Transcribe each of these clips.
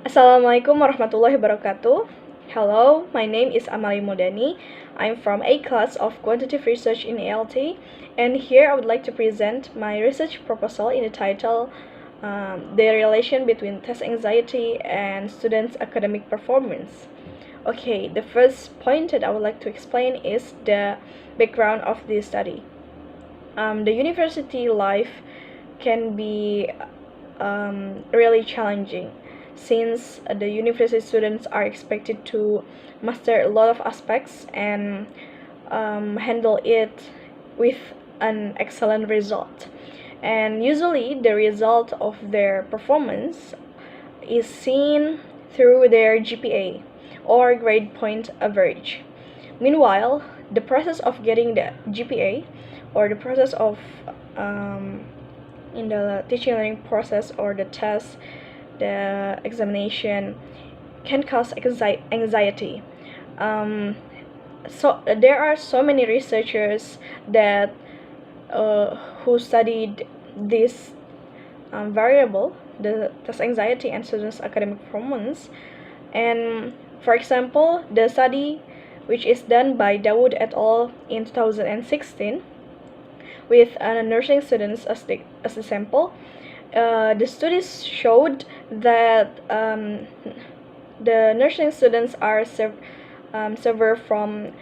Assalamualaikum warahmatullahi wabarakatuh. Hello, my name is Amali Modani. I'm from A class of Quantitative Research in ALT, and here I would like to present my research proposal in the title The Relation Between Test Anxiety and Students' Academic Performance. Okay, the first point that I would like to explain is the background of this study. The university life can be really challenging since the university students are expected to master a lot of aspects and handle it with an excellent result. And usually the result of their performance is seen through their GPA or grade point average. Meanwhile, the process of getting the GPA or the process of in the teaching learning process or the test, the examination can cause anxiety. So there are so many researchers that who studied this variable, the test anxiety and students' academic performance. And for example, the study which is done by Dawood et al. In 2016 with nursing students as the sample, the studies showed that the nursing students are suffer from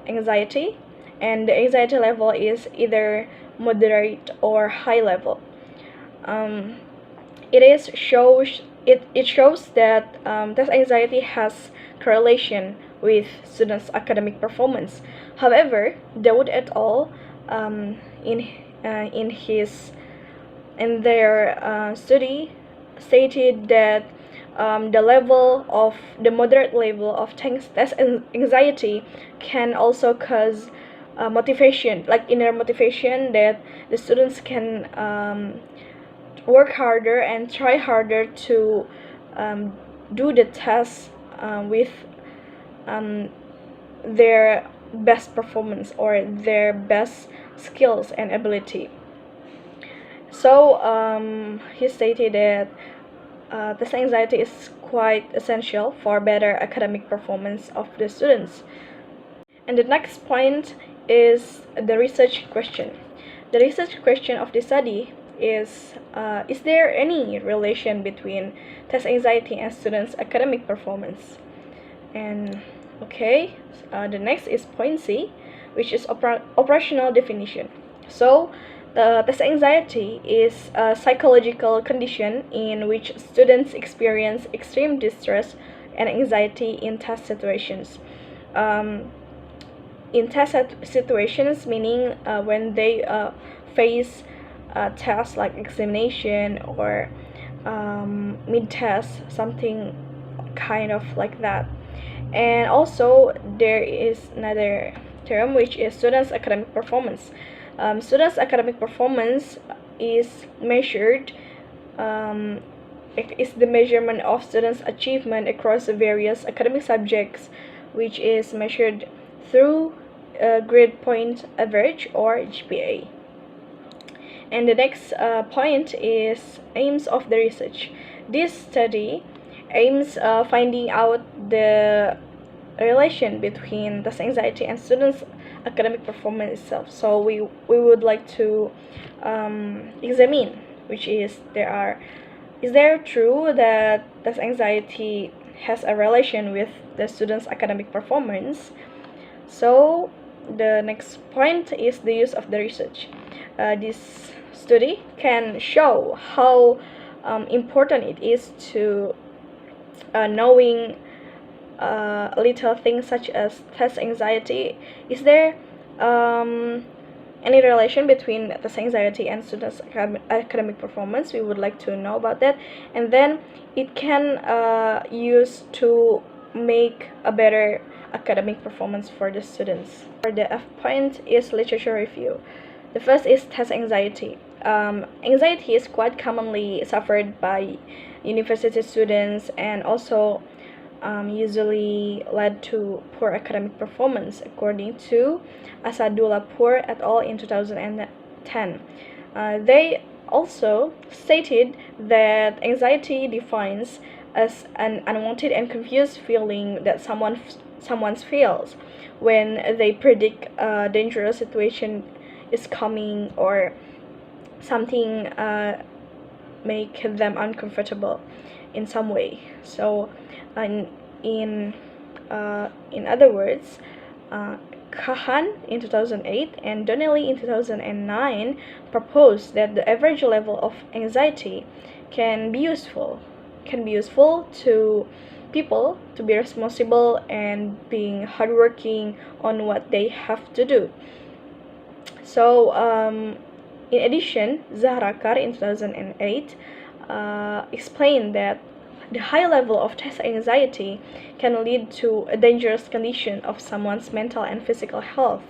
anxiety, and the anxiety level is either moderate or high level. It shows that test anxiety has correlation with students' academic performance. However, Dawood et al. In their study stated that the moderate level of test anxiety can also cause motivation, like inner motivation, that the students can work harder and try harder to do the test with their best performance or their best skills and ability. So he stated that test anxiety is quite essential for better academic performance of the students. And the next point is the research question. The research question of the study is there any relation between test anxiety and students' academic performance? And okay, the next is point C, which is operational definition. So test anxiety is a psychological condition in which students experience extreme distress and anxiety in test situations. In test situations, meaning when they face tests like examination or mid-test, something kind of like that. And also there is another term which is students' academic performance. Students' academic performance is measured. It is the measurement of students' achievement across the various academic subjects, which is measured through grade point average or GPA. And the next point is aims of the research. This study aims finding out the relation between test anxiety and students' academic performance itself. So we would like to examine, which is is there true that test anxiety has a relation with the students' academic performance? So the next point is the use of the research. This study can show how important it is to knowing little things such as test anxiety. Is there any relation between test anxiety and students' academic performance? We would like to know about that, and then it can use to make a better academic performance for the students. For the F point is literature review. The first is test anxiety. Anxiety is quite commonly suffered by university students and also usually led to poor academic performance, according to Asadullah et al. In 2010. They also stated that anxiety defines as an unwanted and confused feeling that someone feels when they predict a dangerous situation is coming, or something make them uncomfortable in some way. So in in in other words, Kahan in 2008 and Donnelly in 2009 proposed that the average level of anxiety can be useful to people to be responsible and being hardworking on what they have to do. So in addition, Zahrakar in 2008 explained that the high level of test anxiety can lead to a dangerous condition of someone's mental and physical health.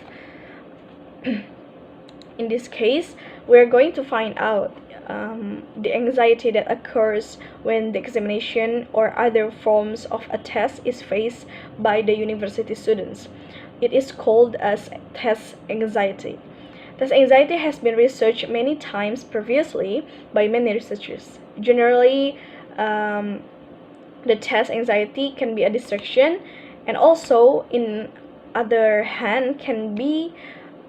In this case, we're going to find out the anxiety that occurs when the examination or other forms of a test is faced by the university students. It is called as test anxiety. Test anxiety has been researched many times previously by many researchers. Generally, the test anxiety can be a distraction, and also in other hand can be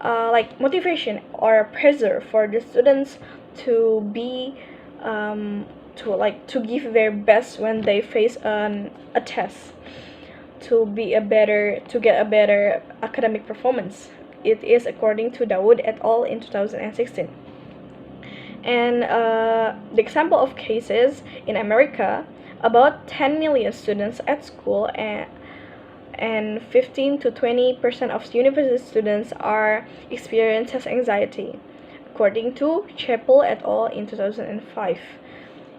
like motivation or pressure for the students to be to give their best when they face a test, to get a better academic performance. It is according to Dawood et al. In 2016. And the example of cases in America, about 10 million students at school, and 15 to 20% of university students are experience test anxiety, according to Chappell et al. In 2005.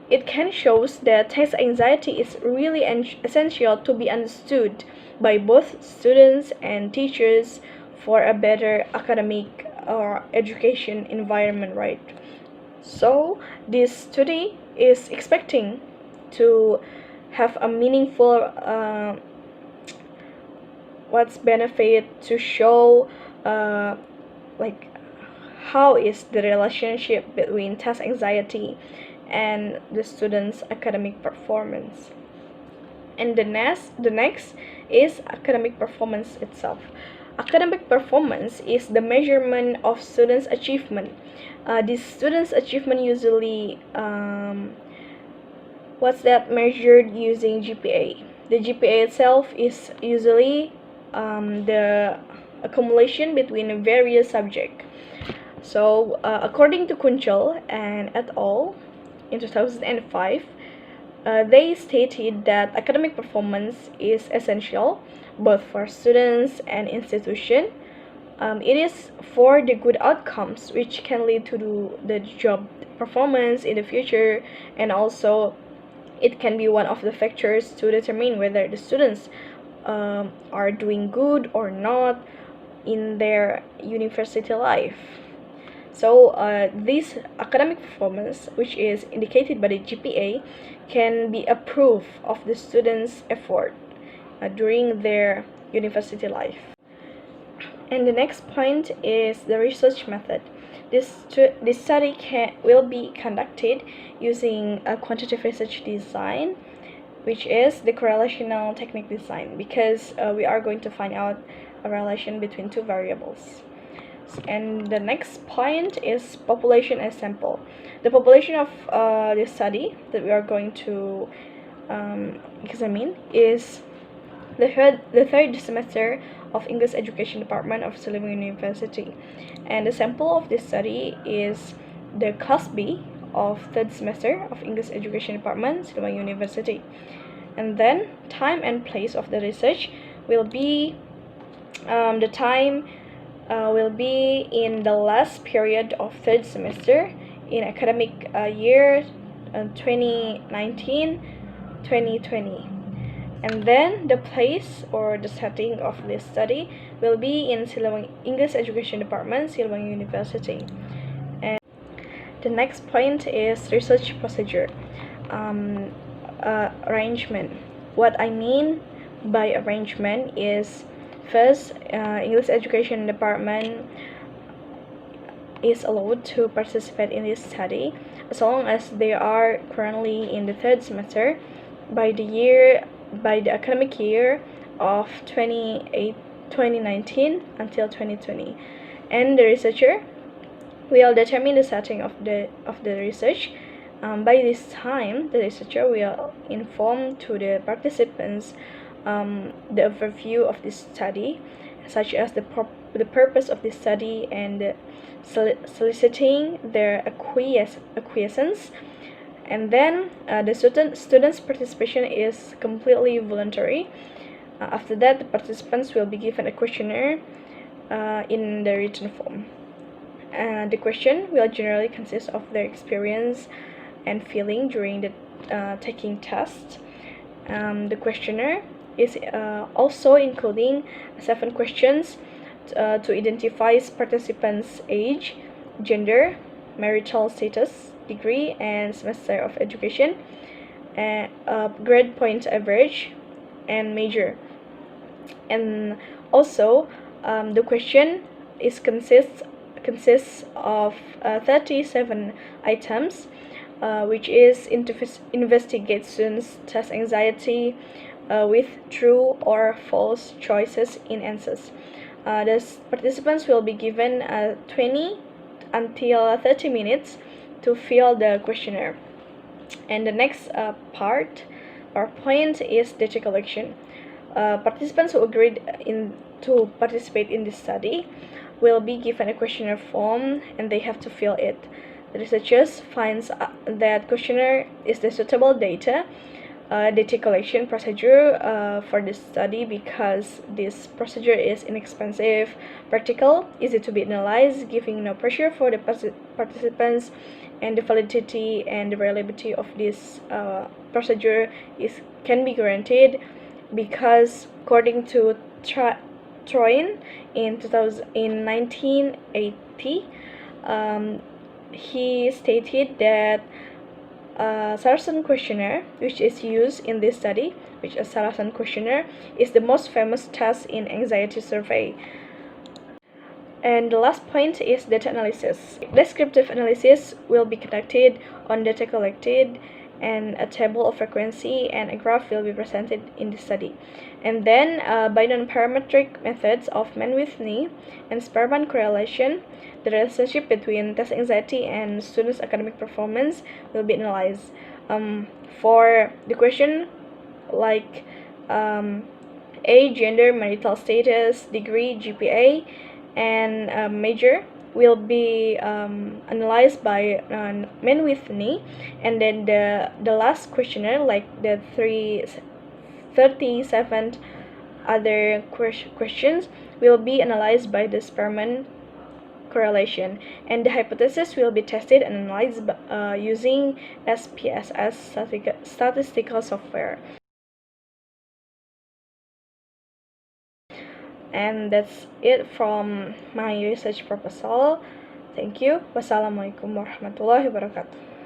It can shows that test anxiety is really essential to be understood by both students and teachers for a better academic or education environment, right? So this study is expecting to have a meaningful what's benefit to show like how is the relationship between test anxiety and the students' academic performance. And the next is academic performance itself. Academic performance is the measurement of students' achievement. These students' achievement usually what's that measured using GPA. The GPA itself is usually the accumulation between various subjects. So according to Kunchal and et al. In 2005, they stated that academic performance is essential both for students and institution. It is for the good outcomes which can lead to the job performance in the future, and also it can be one of the factors to determine whether the students are doing good or not in their university life. So this academic performance, which is indicated by the GPA, can be a proof of the students' effort during their university life. And the next point is the research method. This study will be conducted using a quantitative research design, which is the correlational technique design, because we are going to find out a relation between two variables. And the next point is population as sample. The population of this study that we are going to examine is the third semester of English Education Department of Silliman University, and the sample of this study is the Class B of third semester of English Education Department, Silliman University. And then time and place of the research will be the time will be in the last period of third semester in academic year 2019-2020. And then the place or the setting of this study will be in Silliman English Education Department, Silliman University. And the next point is research procedure. Arrangement. What I mean by arrangement is, first, English Education Department is allowed to participate in this study as long as they are currently in the third semester. by the academic year of 2019 until 2020. And the researcher will determine the setting of the research. By this time, the researcher will inform to the participants the overview of this study, such as the purpose of this study and soliciting their acquiescence. And then the students' participation is completely voluntary. After that, the participants will be given a questionnaire in the written form. The question will generally consist of their experience and feeling during the taking test. The questionnaire is also including 7 questions to identify participants' age, gender, marital status, degree and semester of education, grade point average, and major. And also, the question consists of 37 items, which is investigate students' test anxiety with true or false choices in answers. The participants will be given 20 until 30 minutes to fill the questionnaire. And the next part or point is data collection. Participants who agreed to participate in this study will be given a questionnaire form and they have to fill it. The researchers finds that questionnaire is the suitable data collection procedure for this study because this procedure is inexpensive, practical, easy to be analyzed, giving no pressure for the participants, and the validity and the reliability of this procedure can be guaranteed because according to Troyan in 1980, he stated that Saracen questionnaire, which is used in this study, which is Saracen questionnaire, is the most famous test in anxiety survey. And the last point is data analysis. Descriptive analysis will be conducted on data collected, and a table of frequency and a graph will be presented in the study. And then by non-parametric methods of Mann-Whitney and Spearman correlation, the relationship between test anxiety and students' academic performance will be analyzed. For the question like age, gender, marital status, degree, GPA, and major will be analyzed by Mann-Whitney, and then the last questionnaire, like the 37 other questions, will be analyzed by the Spearman correlation, and the hypothesis will be tested and analyzed using SPSS statistical software. And that's it from my research proposal. Thank you. Wassalamualaikum warahmatullahi wabarakatuh.